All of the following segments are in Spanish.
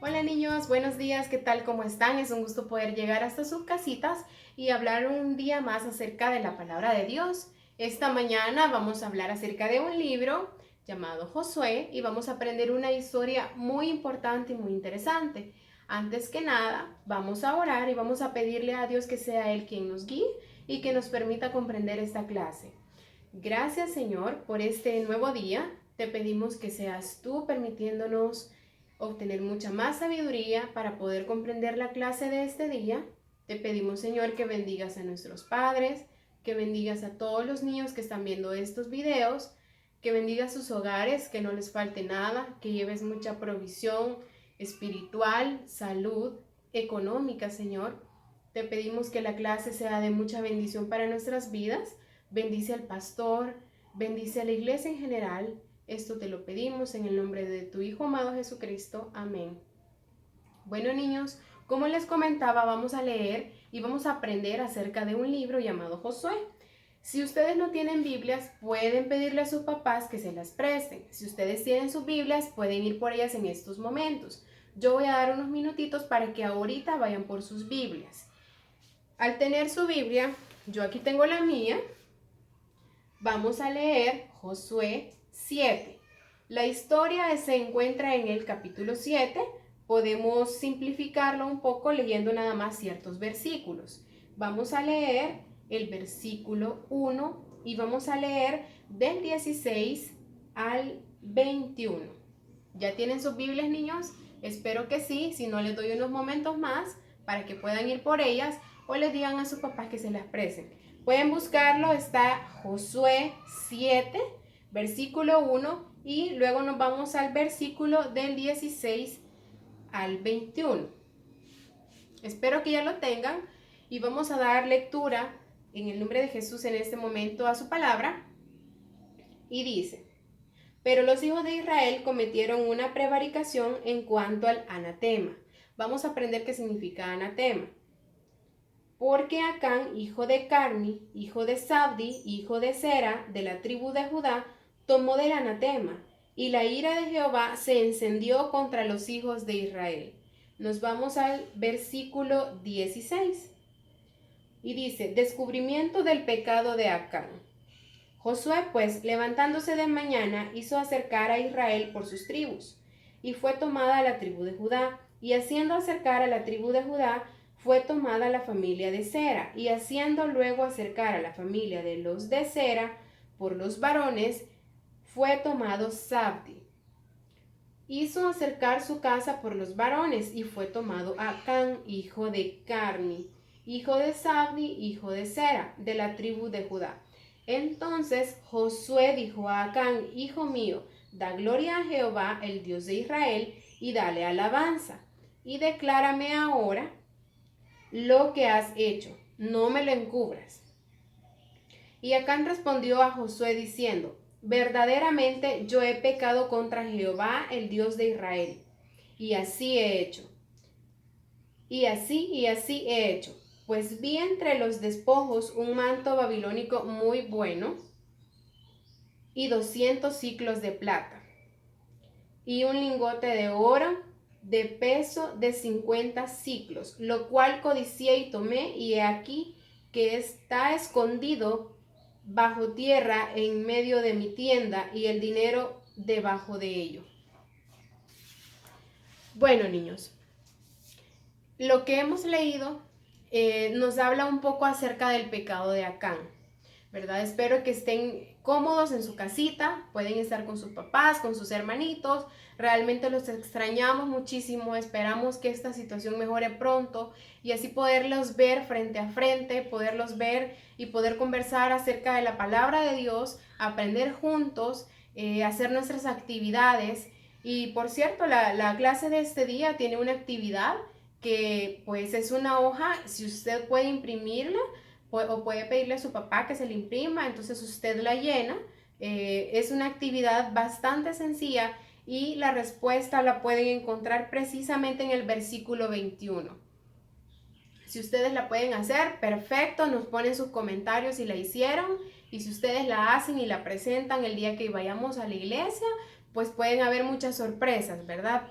Hola niños, buenos días, ¿qué tal? ¿Cómo están? Es un gusto poder llegar hasta sus casitas y hablar un día más acerca de la palabra de Dios. Esta mañana vamos a hablar acerca de un libro llamado Josué y vamos a aprender una historia muy importante y muy interesante. Antes que nada, vamos a orar y vamos a pedirle a Dios que sea Él quien nos guíe y que nos permita comprender esta clase. Gracias Señor por este nuevo día. Te pedimos que seas tú permitiéndonos obtener mucha más sabiduría para poder comprender la clase de este día. Te pedimos, Señor, que bendigas a nuestros padres, que bendigas a todos los niños que están viendo estos videos, que bendigas sus hogares, que no les falte nada, que lleves mucha provisión espiritual, salud, económica, Señor. Te pedimos que la clase sea de mucha bendición para nuestras vidas. Bendice al pastor, bendice a la iglesia en general. Esto te lo pedimos en el nombre de tu Hijo amado Jesucristo. Amén. Bueno, niños, como les comentaba, vamos a leer y vamos a aprender acerca de un libro llamado Josué. Si ustedes no tienen Biblias, pueden pedirle a sus papás que se las presten. Si ustedes tienen sus Biblias, pueden ir por ellas en estos momentos. Yo voy a dar unos minutitos para que ahorita vayan por sus Biblias. Al tener su Biblia, yo aquí tengo la mía, vamos a leer Josué 7. La historia se encuentra en el capítulo 7. Podemos simplificarlo un poco leyendo nada más ciertos versículos. Vamos a leer el versículo 1 y vamos a leer del 16 al 21. ¿Ya tienen sus Biblias, niños? Espero que sí. Si no, les doy unos momentos más para que puedan ir por ellas o les digan a sus papás que se las presten. Pueden buscarlo, está Josué 7, versículo 1, y luego nos vamos al versículo del 16 al 21. Espero que ya lo tengan y vamos a dar lectura en el nombre de Jesús en este momento a su palabra. Y dice: pero los hijos de Israel cometieron una prevaricación en cuanto al anatema. Vamos a aprender qué significa anatema. Porque Acán, hijo de Carmi, hijo de Sabdi, hijo de Sera, de la tribu de Judá, tomó del anatema, y la ira de Jehová se encendió contra los hijos de Israel. Nos vamos al versículo 16. Y dice: descubrimiento del pecado de Acán. Josué, pues, levantándose de mañana, hizo acercar a Israel por sus tribus, y fue tomada la tribu de Judá, y haciendo acercar a la tribu de Judá, fue tomada la familia de Sera, y haciendo luego acercar a la familia de los de Sera por los varones, fue tomado Sabdi. Hizo acercar su casa por los varones, y fue tomado Acán, hijo de Carmi, hijo de Sabdi, hijo de Sera, de la tribu de Judá. Entonces Josué dijo a Acán: hijo mío, da gloria a Jehová, el Dios de Israel, y dale alabanza, y declárame ahora lo que has hecho, no me lo encubras. Y Acán respondió a Josué diciendo: verdaderamente yo he pecado contra Jehová, el Dios de Israel, y así he hecho. Y así he hecho. Pues vi entre los despojos un manto babilónico muy bueno, y 200 siclos de plata, y un lingote de oro de peso de 50 siclos, lo cual codicié y tomé, y he aquí que está escondido bajo tierra en medio de mi tienda, y el dinero debajo de ello. Bueno, niños, lo que hemos leído nos habla un poco acerca del pecado de Acán, ¿verdad? Espero que estén cómodos en su casita, pueden estar con sus papás, con sus hermanitos. Realmente los extrañamos muchísimo, esperamos que esta situación mejore pronto y así poderlos ver frente a frente, poderlos ver y poder conversar acerca de la palabra de Dios, aprender juntos, hacer nuestras actividades. Y por cierto, la clase de este día tiene una actividad que pues es una hoja, si usted puede imprimirla, o puede pedirle a su papá que se la imprima, entonces usted la llena. Es una actividad bastante sencilla y la respuesta la pueden encontrar precisamente en el versículo 21. Si ustedes la pueden hacer, perfecto, nos ponen sus comentarios si la hicieron, y si ustedes la hacen y la presentan el día que vayamos a la iglesia, pues pueden haber muchas sorpresas, ¿verdad?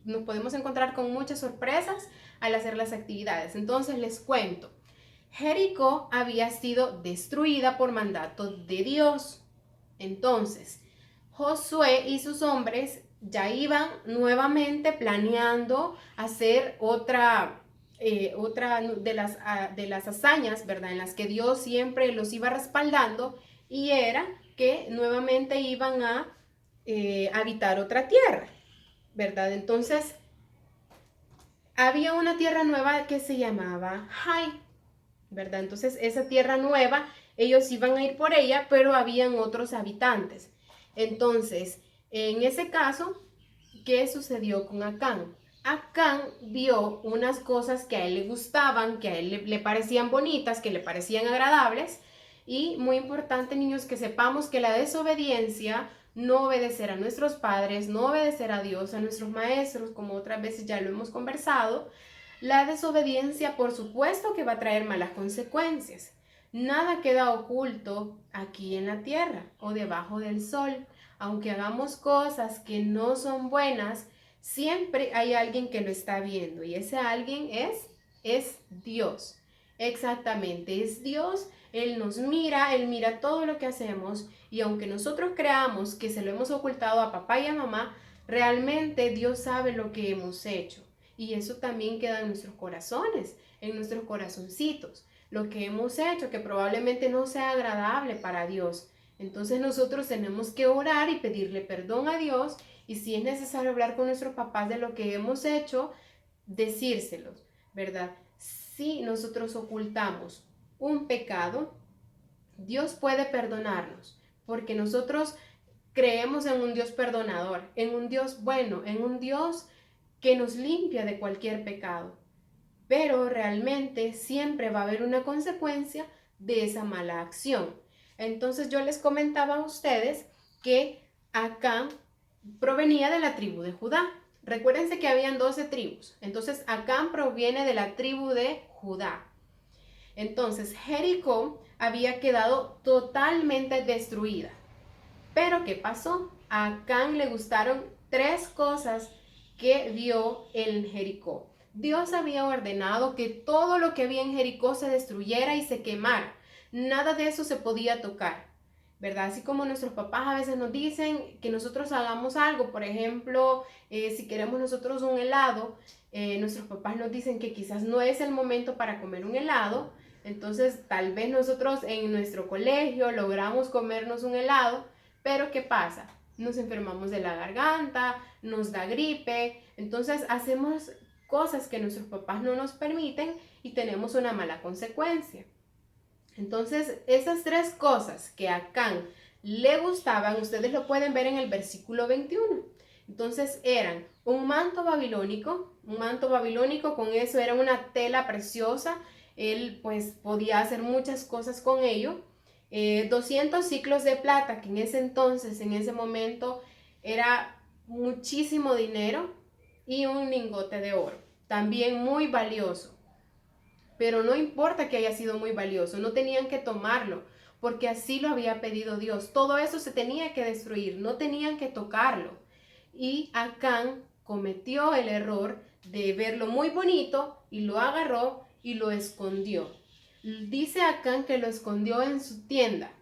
nos podemos encontrar con muchas sorpresas al hacer las actividades. Entonces les cuento. Jericó había sido destruida por mandato de Dios. Entonces, Josué y sus hombres ya iban nuevamente planeando hacer otra de las hazañas, ¿verdad? En las que Dios siempre los iba respaldando, y era que nuevamente iban a habitar otra tierra, ¿verdad? Entonces, había una tierra nueva que se llamaba Jai, ¿verdad? Entonces, esa tierra nueva, ellos iban a ir por ella, pero habían otros habitantes. Entonces, en ese caso, ¿qué sucedió con Acán? Acán vio unas cosas que a él le gustaban, que a él le parecían bonitas, que le parecían agradables, y muy importante, niños, que sepamos que la desobediencia, no obedecer a nuestros padres, no obedecer a Dios, a nuestros maestros, como otras veces ya lo hemos conversado, la desobediencia, por supuesto que va a traer malas consecuencias. Nada queda oculto aquí en la tierra o debajo del sol. Aunque hagamos cosas que no son buenas, siempre hay alguien que lo está viendo, y ese alguien es Dios. Exactamente, es Dios. Él nos mira, Él mira todo lo que hacemos, y aunque nosotros creamos que se lo hemos ocultado a papá y a mamá, realmente Dios sabe lo que hemos hecho. Y eso también queda en nuestros corazones, en nuestros corazoncitos. Lo que hemos hecho que probablemente no sea agradable para Dios. Entonces nosotros tenemos que orar y pedirle perdón a Dios, y si es necesario hablar con nuestros papás de lo que hemos hecho, decírselos, ¿verdad? Si nosotros ocultamos un pecado, Dios puede perdonarnos, porque nosotros creemos en un Dios perdonador, en un Dios bueno, en un Dios que nos limpia de cualquier pecado. Pero realmente siempre va a haber una consecuencia de esa mala acción. Entonces yo les comentaba a ustedes que Acán provenía de la tribu de Judá. Recuérdense que habían 12 tribus. Entonces Acán proviene de la tribu de Judá. Entonces Jericó había quedado totalmente destruida. Pero ¿qué pasó? A Acán le gustaron 3 cosas que vio en Jericó. Dios había ordenado que todo lo que había en Jericó se destruyera y se quemara. Nada de eso se podía tocar, ¿verdad? Así como nuestros papás a veces nos dicen que nosotros hagamos algo, por ejemplo, si queremos nosotros un helado, nuestros papás nos dicen que quizás no es el momento para comer un helado. Entonces tal vez nosotros en nuestro colegio logramos comernos un helado, pero ¿qué pasa? Nos enfermamos de la garganta, nos da gripe, entonces hacemos cosas que nuestros papás no nos permiten y tenemos una mala consecuencia. Entonces, esas 3 cosas que a Acán le gustaban, ustedes lo pueden ver en el versículo 21. Entonces, eran un manto babilónico, con eso era una tela preciosa. Él pues podía hacer muchas cosas con ello. 200 ciclos de plata, que en ese entonces, en ese momento, era muchísimo dinero, y un lingote de oro, también muy valioso. Pero no importa que haya sido muy valioso, no tenían que tomarlo, porque así lo había pedido Dios. Todo eso se tenía que destruir, no tenían que tocarlo. Y Acán cometió el error de verlo muy bonito y lo agarró y lo escondió. Dice Acán que lo escondió en su tienda.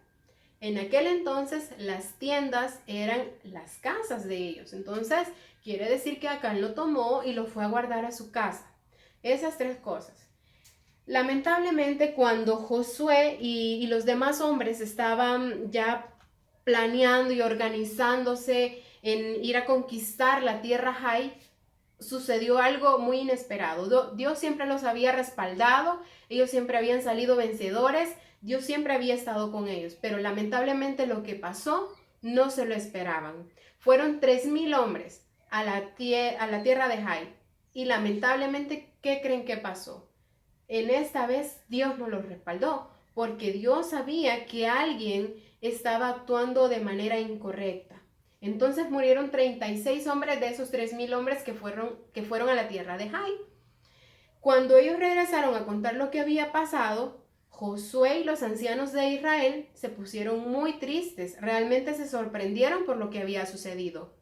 En aquel entonces las tiendas eran las casas de ellos. Entonces quiere decir que Acán lo tomó y lo fue a guardar a su casa. Esas 3 cosas. Lamentablemente, cuando Josué y los demás hombres estaban ya planeando y organizándose en ir a conquistar la tierra Jai, sucedió algo muy inesperado. Dios siempre los había respaldado, ellos siempre habían salido vencedores, Dios siempre había estado con ellos, pero lamentablemente lo que pasó no se lo esperaban. Fueron 3,000 hombres a la tierra de Jai, y lamentablemente, ¿qué creen que pasó? En esta vez Dios no los respaldó, porque Dios sabía que alguien estaba actuando de manera incorrecta. Entonces murieron 36 hombres de esos 3,000 hombres que fueron a la tierra de Jai. Cuando ellos regresaron a contar lo que había pasado, Josué y los ancianos de Israel se pusieron muy tristes, realmente se sorprendieron por lo que había sucedido.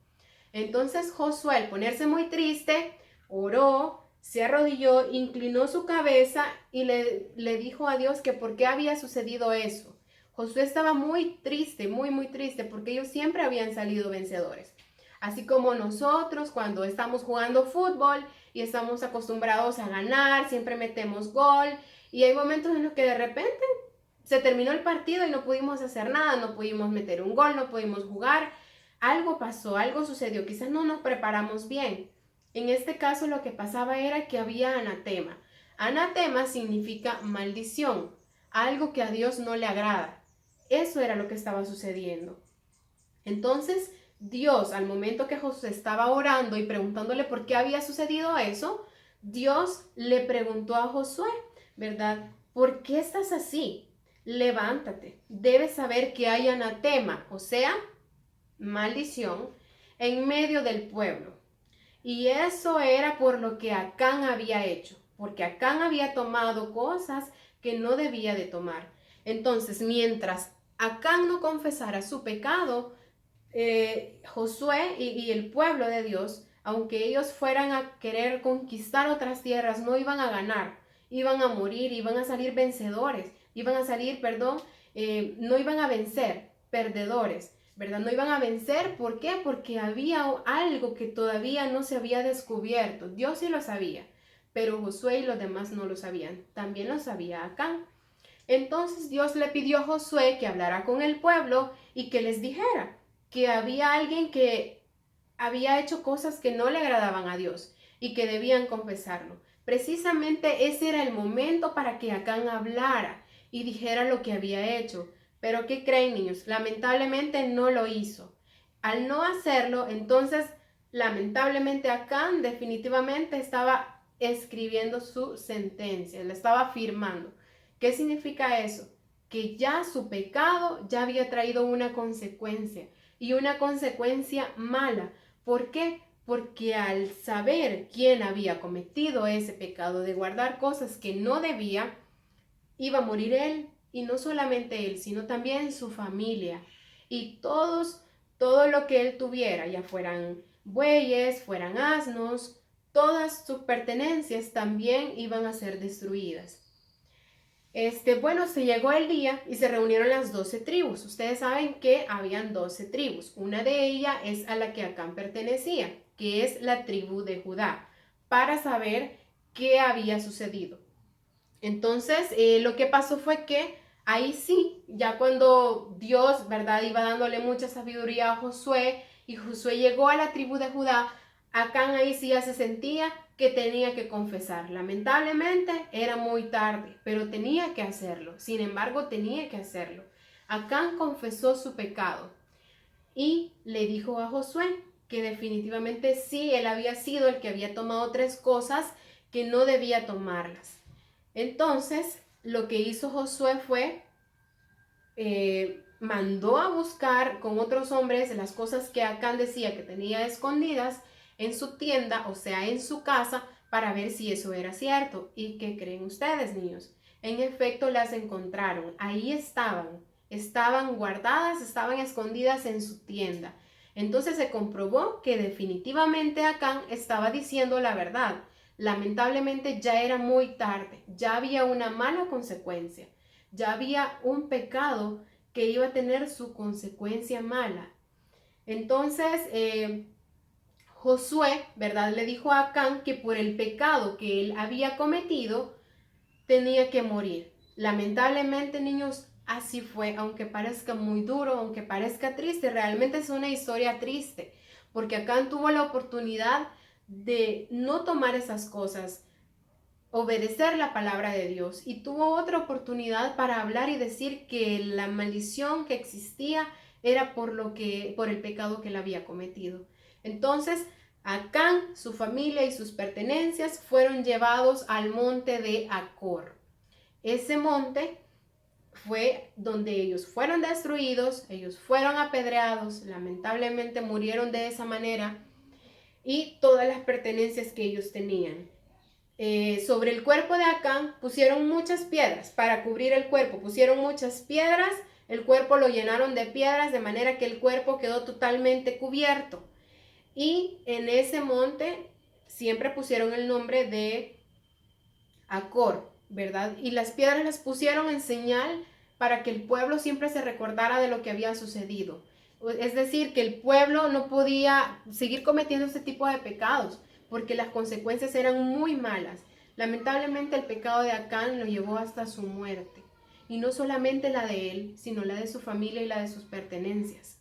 Entonces Josué, al ponerse muy triste, oró, se arrodilló, inclinó su cabeza y le dijo a Dios que por qué había sucedido eso. Josué estaba muy triste, muy triste, porque ellos siempre habían salido vencedores. Así como nosotros cuando estamos jugando fútbol y estamos acostumbrados a ganar, siempre metemos gol y hay momentos en los que de repente se terminó el partido y no pudimos hacer nada, no pudimos meter un gol, no pudimos jugar. Algo pasó, algo sucedió, quizás no nos preparamos bien. En este caso lo que pasaba era que había anatema. Anatema significa maldición, algo que a Dios no le agrada. Eso era lo que estaba sucediendo. Entonces, Dios, al momento que Josué estaba orando y preguntándole por qué había sucedido eso, Dios le preguntó a Josué, ¿verdad? ¿Por qué estás así? Levántate. Debes saber que hay anatema, o sea, maldición, en medio del pueblo. Y eso era por lo que Acán había hecho, porque Acán había tomado cosas que no debía de tomar. Entonces, mientras Acán no confesara su pecado, Josué y el pueblo de Dios, aunque ellos fueran a querer conquistar otras tierras, no iban a ganar, iban a morir, iban a salir vencedores, no iban a vencer, perdedores, ¿verdad? No iban a vencer, ¿por qué? Porque había algo que todavía no se había descubierto. Dios sí lo sabía, pero Josué y los demás no lo sabían. También lo sabía Acán. Entonces Dios le pidió a Josué que hablara con el pueblo y que les dijera que había alguien que había hecho cosas que no le agradaban a Dios y que debían confesarlo. Precisamente ese era el momento para que Acán hablara y dijera lo que había hecho. Pero ¿qué creen, niños? Lamentablemente no lo hizo. Al no hacerlo, entonces lamentablemente Acán definitivamente estaba escribiendo su sentencia, la estaba firmando. ¿Qué significa eso? Que ya su pecado ya había traído una consecuencia y una consecuencia mala. ¿Por qué? Porque al saber quién había cometido ese pecado de guardar cosas que no debía, iba a morir él, y no solamente él, sino también su familia y todo lo que él tuviera, ya fueran bueyes, fueran asnos, todas sus pertenencias también iban a ser destruidas. Bueno, se llegó el día y se reunieron las 12 tribus. Ustedes saben que habían 12 tribus. Una de ellas es a la que Acán pertenecía, que es la tribu de Judá, para saber qué había sucedido. Entonces, lo que pasó fue que ahí sí, ya cuando Dios, ¿verdad?, iba dándole mucha sabiduría a Josué y Josué llegó a la tribu de Judá, Acán ahí sí ya se sentía que tenía que confesar. Lamentablemente era muy tarde, pero tenía que hacerlo. Sin embargo, tenía que hacerlo. Acán confesó su pecado y le dijo a Josué que definitivamente sí, él había sido el que había tomado 3 cosas que no debía tomarlas. Entonces, lo que hizo Josué fue, mandó a buscar con otros hombres las cosas que Acán decía que tenía escondidas en su tienda, o sea, en su casa, para ver si eso era cierto. ¿Y qué creen ustedes, niños? En efecto, las encontraron. Ahí estaban guardadas, estaban escondidas en su tienda. Entonces se comprobó que definitivamente Acán estaba diciendo la verdad. Lamentablemente ya era muy tarde, ya había una mala consecuencia, ya había un pecado que iba a tener su consecuencia mala. Entonces, Josué, ¿verdad?, le dijo a Acán que por el pecado que él había cometido, tenía que morir. Lamentablemente, niños, así fue, aunque parezca muy duro, aunque parezca triste, realmente es una historia triste, porque Acán tuvo la oportunidad de no tomar esas cosas, obedecer la palabra de Dios, y tuvo otra oportunidad para hablar y decir que la maldición que existía era por el pecado que él había cometido. Entonces, Acán, su familia y sus pertenencias fueron llevados al monte de Acor. Ese monte fue donde ellos fueron destruidos, ellos fueron apedreados, lamentablemente murieron de esa manera, y todas las pertenencias que ellos tenían. Sobre el cuerpo de Acán pusieron muchas piedras para cubrir el cuerpo, pusieron muchas piedras, el cuerpo lo llenaron de piedras de manera que el cuerpo quedó totalmente cubierto. Y en ese monte siempre pusieron el nombre de Acor, ¿verdad? Y las piedras las pusieron en señal para que el pueblo siempre se recordara de lo que había sucedido. Es decir, que el pueblo no podía seguir cometiendo este tipo de pecados, porque las consecuencias eran muy malas. Lamentablemente el pecado de Acán lo llevó hasta su muerte. Y no solamente la de él, sino la de su familia y la de sus pertenencias.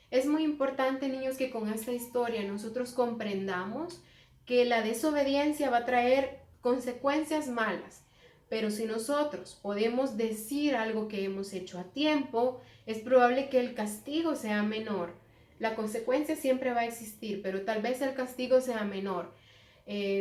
Es muy importante, niños, que con esta historia nosotros comprendamos que la desobediencia va a traer consecuencias malas. Pero si nosotros podemos decir algo que hemos hecho a tiempo, es probable que el castigo sea menor. La consecuencia siempre va a existir, pero tal vez el castigo sea menor.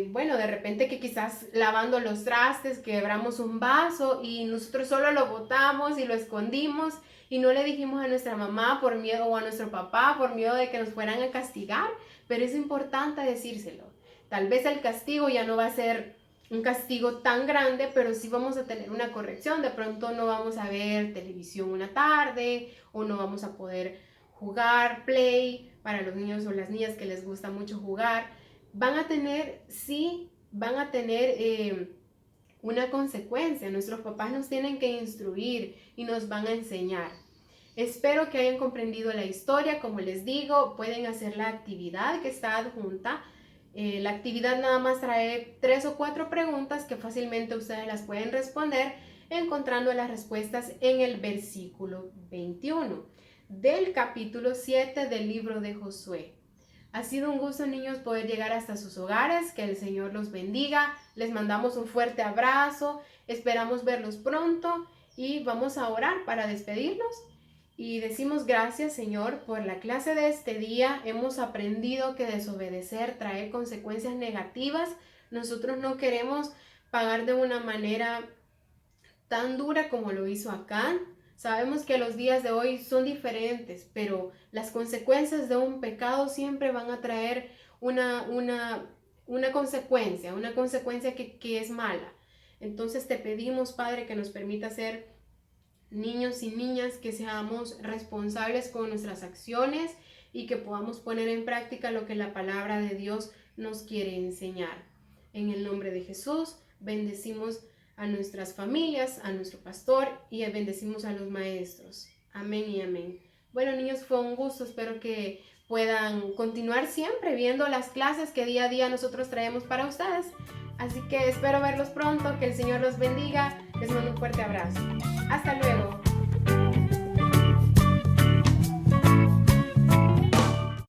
Bueno, de repente que quizás lavando los trastes quebramos un vaso y nosotros solo lo botamos y lo escondimos y no le dijimos a nuestra mamá por miedo o a nuestro papá por miedo de que nos fueran a castigar, pero es importante decírselo. Tal vez el castigo ya no va a ser un castigo tan grande, pero sí vamos a tener una corrección. De pronto no vamos a ver televisión una tarde o no vamos a poder jugar play para los niños o las niñas que les gusta mucho jugar. Van a tener una consecuencia. Nuestros papás nos tienen que instruir y nos van a enseñar. Espero que hayan comprendido la historia. Como les digo, pueden hacer la actividad que está adjunta. La actividad nada más trae 3 o 4 preguntas que fácilmente ustedes las pueden responder encontrando las respuestas en el versículo 21 del capítulo 7 del libro de Josué. Ha sido un gusto, niños, poder llegar hasta sus hogares. Que el Señor los bendiga. Les mandamos un fuerte abrazo. Esperamos verlos pronto y vamos a orar para despedirnos. Y decimos gracias, Señor, por la clase de este día. Hemos aprendido que desobedecer trae consecuencias negativas. Nosotros no queremos pagar de una manera tan dura como lo hizo Acán. Sabemos que los días de hoy son diferentes, pero las consecuencias de un pecado siempre van a traer una consecuencia que es mala. Entonces te pedimos, Padre, que nos permita ser niños y niñas, que seamos responsables con nuestras acciones y que podamos poner en práctica lo que la palabra de Dios nos quiere enseñar. En el nombre de Jesús, bendecimos a nuestras familias, a nuestro pastor y bendecimos a los maestros. Amén y amén. Bueno, niños, fue un gusto. Espero que puedan continuar siempre viendo las clases que día a día nosotros traemos para ustedes. Así que espero verlos pronto. Que el Señor los bendiga. Les mando un fuerte abrazo. Hasta luego.